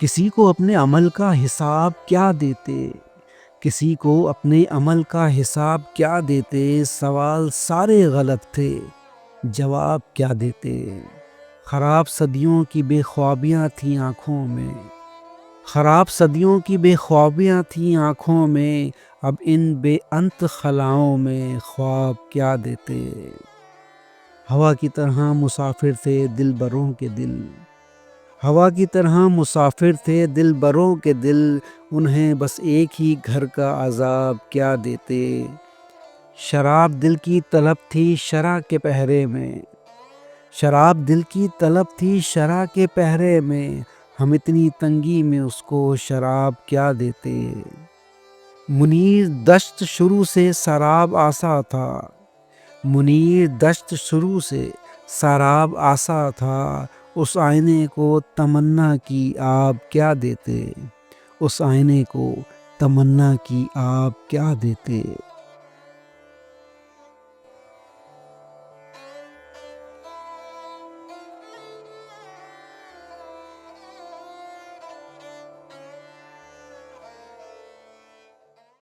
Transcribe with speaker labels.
Speaker 1: کسی کو اپنے عمل کا حساب کیا دیتے، کسی کو اپنے عمل کا حساب کیا دیتے، سوال سارے غلط تھے، جواب کیا دیتے۔ خراب صدیوں کی بے خوابیاں تھیں آنکھوں میں، خراب صدیوں کی بے خوابیاں تھیں آنکھوں میں، اب ان بے انت خلاؤں میں خواب کیا دیتے۔ ہوا کی طرح مسافر تھے دل بروں کے دل، ہوا کی طرح مسافر تھے دل بروں کے دل، انہیں بس ایک ہی گھر کا عذاب کیا دیتے۔ شراب دل کی طلب تھی شرع کے پہرے میں، شراب دل کی طلب تھی شرع کے پہرے میں، ہم اتنی تنگی میں اس کو شراب کیا دیتے۔ منیر دشت شروع سے سراب آسا تھا، منیر دشت شروع سے سراب آسا تھا، اس آئینے کو تمنا کی آپ کیا دیتے، اس آئینے کو تمنا کی آپ کیا دیتے۔